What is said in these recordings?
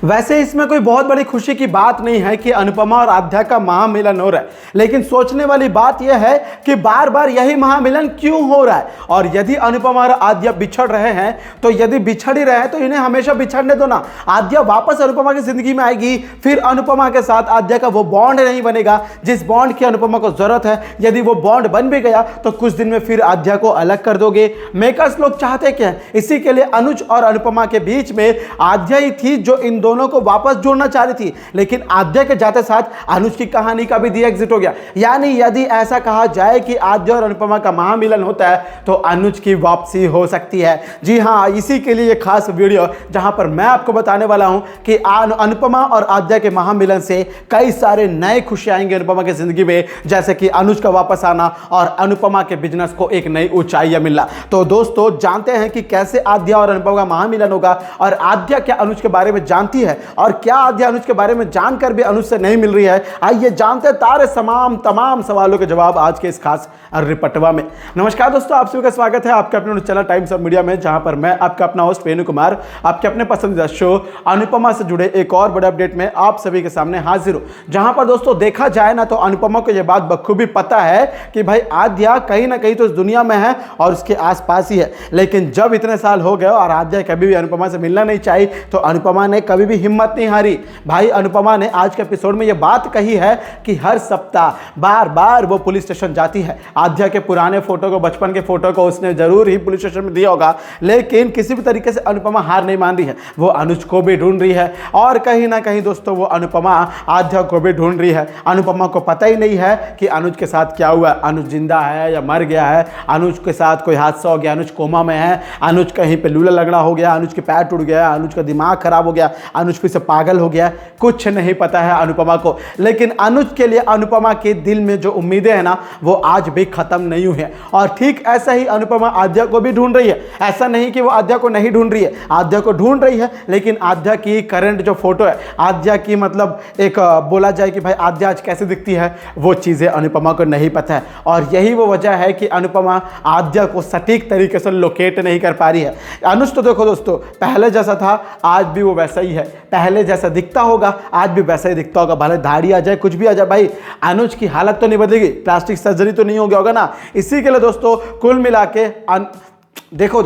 वैसे इसमें कोई बहुत बड़ी खुशी की बात नहीं है कि अनुपमा और आद्या का महामिलन हो रहा है, लेकिन सोचने वाली बात यह है कि बार बार यही महामिलन क्यों हो रहा है। और यदि अनुपमा और आद्या बिछड़ रहे हैं तो यदि बिछड़ ही रहे हैं तो इन्हें हमेशा बिछड़ने दो ना। आद्या वापस अनुपमा की जिंदगी में आएगी, फिर अनुपमा के साथ आद्या का वो बॉन्ड नहीं बनेगा जिस बॉन्ड की अनुपमा को जरूरत है। यदि वो बॉन्ड बन भी गया तो कुछ दिन में फिर आद्या को अलग कर दोगे। मेकर्स लोग चाहते क्या है, इसी के लिए अनुज और अनुपमा के बीच में आद्या ही थी जो इन दोनों को वापस जोड़ना चाह रही थी, लेकिन आद्या के जाते साथ अनुज की कहानी का भी दी एग्जिट हो गया। यानी यदि ऐसा कहा जाए कि आद्या और अनुपमा का महामिलन होता है तो अनुज की वापसी हो सकती है। जी हां, इसी के लिए यह खास वीडियो जहां पर मैं आपको बताने वाला हूं कि अनुपमा और आद्या के महामिलन से कई सारे नए खुशी आएंगे अनुपमा की जिंदगी में, जैसे कि अनुज का वापस आना और अनुपमा के बिजनेस को एक नई ऊंचाइयां मिलना। तो दोस्तों जानते हैं कि कैसे आद्या और अनुपमा का महामिलन होगा, और आद्या क्या अनुज के बारे में जानती है और क्या आद्या अनुज के बारे में जानकर भी अनुज से नहीं मिल रही है। आइए जानते हैं तारे तमाम सवालों के जवाब आज के इस खास रिपटवा में। नमस्कार दोस्तों, आप सभी का स्वागत है आपके अपने चैनल टाइम्स ऑफ मीडिया में, जहां पर मैं आपका अपना होस्ट वेणु कुमार आपके अपने पसंदीदा शो अनुपमा से जुड़े एक और बड़े अपडेट में आप सभी के सामने हाजिर हूं। जहां पर दोस्तों देखा जाए ना तो अनुपमा को यह बात बखूबी पता है कि भाई आद्या कहीं ना कहीं तो इस दुनिया में है और उसके आसपास ही है, लेकिन जब इतने साल हो गए और आद्या कभी भी अनुपमा से मिलना नहीं चाहिए तो अनुपमा ने कभी भी हिम्मत नहीं हारी। भाई अनुपमा ने आज के एपिसोड में यह बात कही है कि हर सप्ताह बार बार वो पुलिस स्टेशन जाती है। आद्या के पुराने फोटो को, बचपन के फोटो को उसने जरूर ही पुलिस स्टेशन में दिया होगा, लेकिन किसी भी तरीके से अनुपमा हार नहीं मान रही है। वो अनुज को भी ढूंढ रही है और कहीं ना कहीं दोस्तों वो अनुपमा आद्या को भी ढूंढ रही है। अनुपमा को पता ही नहीं है कि अनुज के साथ क्या हुआ, अनुज जिंदा है या मर गया है, अनुज के साथ कोई हादसा हो गया, अनुज कोमा में है, अनुज कहीं पे लूला लगड़ा हो गया, अनुज के पैर टूट गया, अनुज का दिमाग खराब हो गया, अनुज फिर से पागल हो गया, कुछ नहीं पता है अनुपमा को। लेकिन अनुज के लिए अनुपमा के दिल में जो उम्मीदें हैं ना वो आज भी खत्म नहीं हुई है। और ठीक ऐसा ही अनुपमा आद्या को भी ढूंढ रही है। ऐसा नहीं कि वो आद्या को नहीं ढूंढ रही है, आद्या को ढूंढ रही है, लेकिन आद्या की करंट जो फोटो है, आद्या की मतलब एक बोला जाए कि भाई आद्या आज कैसे दिखती है, वो चीजें अनुपमा को नहीं पता है। और यही वो वजह है कि अनुपमा आद्या को सटीक तरीके से लोकेट नहीं कर पा रही है। अनुज तो देखो दोस्तों पहले जैसा था आज भी वो वैसा ही है, पहले जैसा दिखता होगा आज भी वैसा ही दिखता होगा, भले दाढ़ी आ जाए कुछ भी आ जाए, भाई अनुज की हालत तो नहीं बदलेगी, प्लास्टिक सर्जरी तो नहीं हो गया होगा ना। इसी के लिए दोस्तों कुल मिला के देखो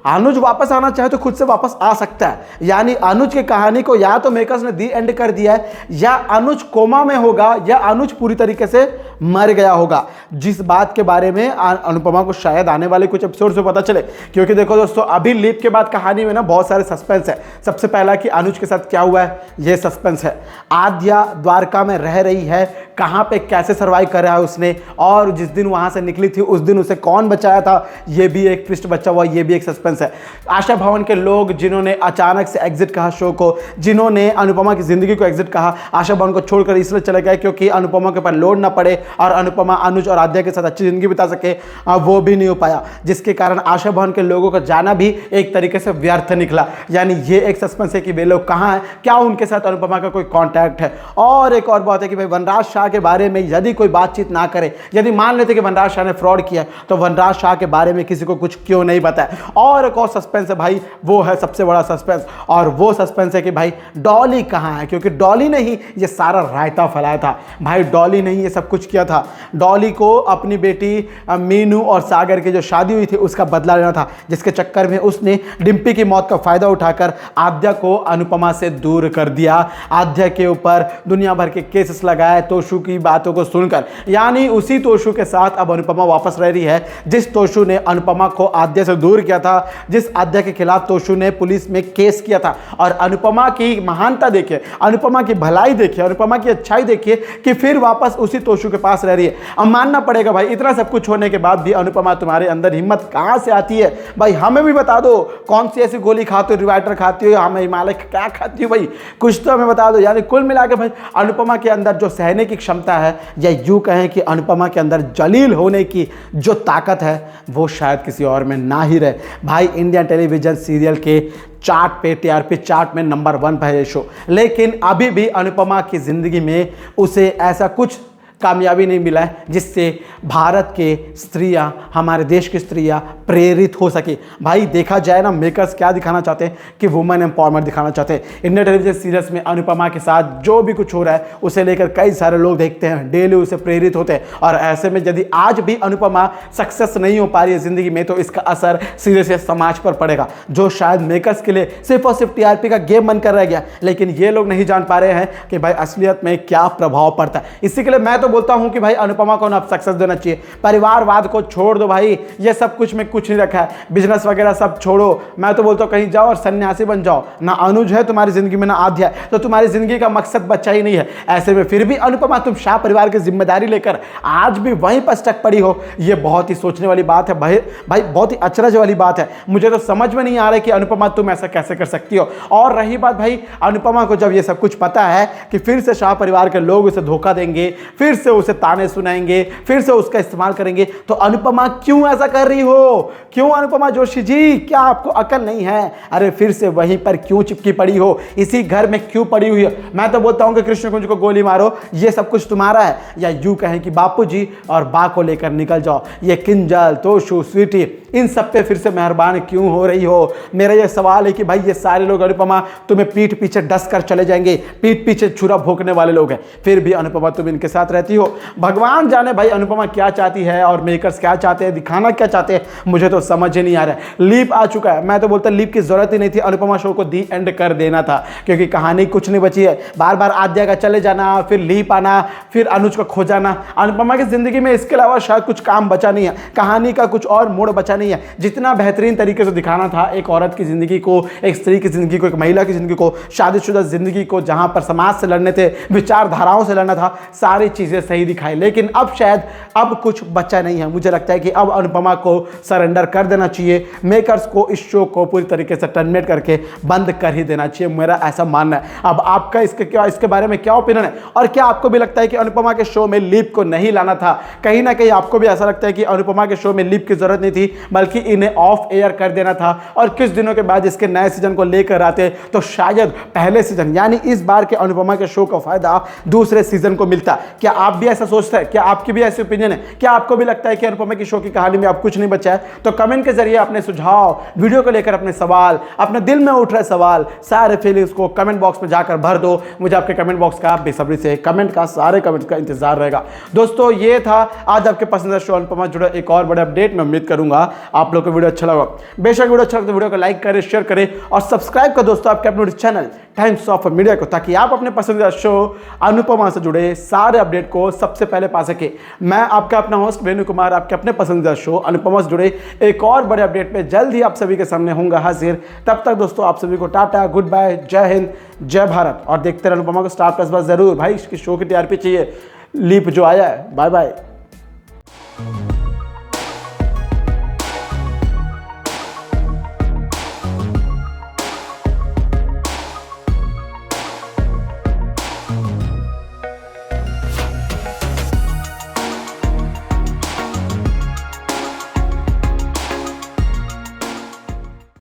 अनुज वापस आना चाहे तो खुद से वापस आ सकता है। यानी अनुज की कहानी को या तो मेकर्स ने दी एंड कर दिया है, या अनुज कोमा में होगा, या अनुज पूरी तरीके से मर गया होगा, जिस बात के बारे में अनुपमा को शायद आने वाले कुछ एपिसोड से पता चले। क्योंकि देखो दोस्तों अभी लीप के बाद कहानी में ना बहुत सारे सस्पेंस है। सबसे पहला कि अनुज के साथ क्या हुआ है ये सस्पेंस है, आद्या द्वारका में रह रही है, कहाँ पे कैसे सर्वाइव कर रहा है उसने, और जिस दिन वहां से निकली थी उस दिन उसे कौन बचाया था ये भी एक ट्विस्ट बचा हुआ, ये भी एक सस्पेंस है। आशा भवन के लोग जिन्होंने अचानक से एग्जिट कहा शो को, जिन्होंने अनुपमा की जिंदगी को एग्जिट कहा, आशा भवन को छोड़कर इसलिए चले गए क्योंकि अनुपमा के ऊपर लोड ना पड़े और अनुपमा अनुज और आद्या के साथ अच्छी जिंदगी बिता सके, वो भी नहीं हो पाया, जिसके कारण आशा भवन के लोगों का जाना भी एक तरीके से व्यर्थ निकला। यानी ये एक सस्पेंस है कि वे लोग कहाँ हैं, क्या उनके साथ अनुपमा का कोई कॉन्टैक्ट है। और एक और बात है कि भाई वनराज शाह के बारे में यदि कोई बातचीत ना करे, यदि मान लेते कि वनराज शाह ने फ्रॉड किया तो वनराज शाह के बारे में किसी को कुछ क्यों नहीं बताया। और एक और सस्पेंस है भाई, वो है सबसे बड़ा सस्पेंस, और वो सस्पेंस है कि भाई डॉली कहाँ है, क्योंकि डॉली ने ही ये सारा रायता फैलाया था। भाई डॉली ने ही ये सब कुछ किया था। डॉली को अपनी बेटी मीनू और सागर की जो शादी हुई थी उसका बदला लेना था, जिसके चक्कर में उसने डिम्पी की मौत का फायदा उठाकर आद्या को अनुपमा से दूर कर दिया। आद्या के ऊपर दुनिया भर के केसेस लगाए तोशु की बातों को सुनकर। यानी उसी तोशु के साथ अब अनुपमा वापस रह रही है, जिस तोशु ने अनुपमा को आद्या से दूर किया था, जिस आद्या के खिलाफ तोशु ने पुलिस में केस किया था। और अनुपमा की महानता देखिए, अनुपमा की भलाई देखिए, अनुपमा की अच्छाई देखिए कि फिर वापस उसी तोशु के पास रह रही है। अब मानना पड़ेगा भाई इतना सब कुछ होने के बाद भी अनुपमा तुम्हारे अंदर हिम्मत कहां से आती है। भाई हमें भी बता दो कौन सी ऐसी गोली खाते हो, रिवाइटर खाती हो, हमें हिमालय क्या खाती हो, भाई कुछ तो हमें बता दो। यानी कुल मिला के भाई अनुपमा के अंदर जो सहने की क्षमता है, या यूं कहें कि अनुपमा के अंदर जलील होने की जो ताकत है, वो शायद किसी और में ना ही रहे। भाई इंडियन टेलीविजन सीरियल के चार्ट पे, टीआरपी चार्ट में नंबर 1 पे है ये शो, लेकिन अभी भी अनुपमा की जिंदगी में उसे ऐसा कुछ कामयाबी नहीं मिला है जिससे भारत के स्त्रियां, हमारे देश की स्त्रियां प्रेरित हो सके। भाई देखा जाए ना, मेकर्स क्या दिखाना चाहते हैं कि वुमेन एम्पावरमेंट दिखाना चाहते हैं। इंडियन टेलीविजन सीरियल्स में अनुपमा के साथ जो भी कुछ हो रहा है उसे लेकर कई सारे लोग देखते हैं, डेली उसे प्रेरित होते हैं। और ऐसे में यदि आज भी अनुपमा सक्सेस नहीं हो पा रही है जिंदगी में, तो इसका असर सीधे से समाज पर पड़ेगा, जो शायद मेकर्स के लिए सिर्फ और सिर्फ टीआरपी का गेम बनकर रह गया। लेकिन ये लोग नहीं जान पा रहे हैं कि भाई असलियत में क्या प्रभाव पड़ता है। इसी के लिए मैं तो बोलता हूं कि भाई अनुपमा को ना सक्सेस देना चाहिए। परिवारवाद को छोड़ दो भाई, ये सब कुछ में कुछ नहीं रखा है, बिजनेस वगैरह सब छोड़ो। मैं तो बोलता हूं कहीं जाओ और सन्यासी बन जाओ। ना अनुज है तुम्हारी जिंदगी में, ना आध्या है, तो तुम्हारी जिंदगी का मकसद बच्चा ही नहीं है। ऐसे में फिर भी अनुपमा तुम शाह परिवार की जिम्मेदारी लेकर आज भी वहीं पर स्टक पड़ी हो, ये बहुत ही सोचने वाली बात है भाई, बहुत ही अचरज वाली बात है। मुझे तो समझ में नहीं आ रहा है कि अनुपमा तुम ऐसा कैसे कर सकती हो। और रही बात भाई, अनुपमा को जब ये सब कुछ पता है कि फिर से शाह परिवार के लोग उसे धोखा देंगे, फिर से उसे ताने सुनाएंगे, फिर से उसका इस्तेमाल करेंगे, तो अनुपमा क्यों ऐसा कर रही हो? क्यों अनुपमा जोशी जी, क्या आपको अकल नहीं है? अरे फिर से वहीं पर क्यों चिपकी पड़ी हो? इसी घर में क्यों पड़ी हुई है? मैं तो बोलता हूं कि कृष्ण कुंज को गोली मारो, ये सब कुछ तुम्हारा है। या यूं कहें कि बापूजी और बा को लेकर निकल जाओ। ये किंजल, तोशु, स्वीटी, इन सब पे फिर से मेहरबान क्यों हो रही हो? मेरा ये सवाल है कि भाई ये सारे लोग अनुपमा तुम्हें पीठ पीछे डस कर चले जाएंगे, पीठ पीछे छुरा भोंकने वाले लोग हैं, फिर भी अनुपमा तुम इनके साथ रहती हो। भगवान जाने भाई अनुपमा क्या चाहती है और मेकर्स क्या चाहते हैं, दिखाना क्या चाहते हैं, मुझे तो समझ ही नहीं आ रहा है। लीप आ चुका है, मैं तो बोलता लीप की जरूरत ही नहीं थी, अनुपमा शो को दी एंड कर देना था, क्योंकि कहानी कुछ नहीं बची है। बार बार आद्या का चले जाना, फिर लीप आना, फिर अनुज को खो जाना। अनुपमा की जिंदगी में इसके अलावा शायद कुछ काम बचा नहीं है, कहानी का कुछ और मोड़ बचा नहीं है। जितना बेहतरीन तरीके से दिखाना था एक औरत की जिंदगी को, एक स्त्री की जिंदगी को, एक महिला की जिंदगी को, शादीशुदा जिंदगी को, जहां पर समाज से लड़ने थे, विचारधाराओं से लड़ना था, सारी चीजें सही दिखाई। लेकिन अब शायद अब कुछ बचा नहीं है। मुझे लगता है कि अब अनुपमा को सरेंडर कर देना चाहिए, मेकर्स को इस शो को पूरी तरीके से टर्मिनेट करके बंद कर ही देना चाहिए, मेरा ऐसा मानना है। अब आपका इसके बारे में क्या ओपिनियन है? और क्या आपको भी लगता है कि अनुपमा के शो में लीप को नहीं लाना था? कहीं ना कहीं आपको भी ऐसा लगता है कि अनुपमा के शो में लीप की जरूरत नहीं थी, बल्कि इन्हें ऑफ एयर कर देना था, और कुछ दिनों के बाद इसके नए सीजन को लेकर आते तो शायद पहले सीजन यानी इस बार के अनुपमा के शो का फायदा दूसरे सीजन को मिलता? क्या आप भी ऐसा सोचते हैं? क्या आपकी भी ऐसी ओपिनियन है? क्या आपको भी लगता है कि अनुपमा की शो की कहानी में अब कुछ नहीं बचा है? तो कमेंट के जरिए अपने सुझाव, वीडियो को लेकर अपने सवाल, अपने दिल में उठ रहे सवाल, सारे फीलिंग्स को कमेंट बॉक्स में जाकर भर दो। मुझे आपके कमेंट बॉक्स का बेसब्री से कमेंट का, सारे कमेंट्स का इंतजार रहेगा। दोस्तों ये था आज आपके पसंदीदा शो अनुपमा जुड़ा एक और बड़े अपडेट। मैं उम्मीद करूंगा आप लोग को वीडियो अच्छा लगा। बेशक वीडियो अच्छा लगा तो वीडियो को लाइक करें, शेयर करें और सब्सक्राइब कर दोस्तों आपके अपने चैनल टाइम्स ऑफ मीडिया को, ताकि आप अपने पसंदीदा शो अनुपमा से जुड़े सारे अपडेट को सबसे पहले पा सके। मैं आपका अपना होस्ट वेणु कुमार आपके अपने पसंदीदा शो अनुपमा से जुड़े एक और बड़े अपडेट में जल्द ही आप सभी के सामने होऊंगा हाजिर। तब तक दोस्तों आप सभी को टाटा, गुड बाय, जय हिंद, जय भारत। और देखते रहे अनुपमा को स्टार प्लस बस जरूर भाई, इसकी शो की टीआरपी चाहिए। लीप जो आया है, बाय बाय।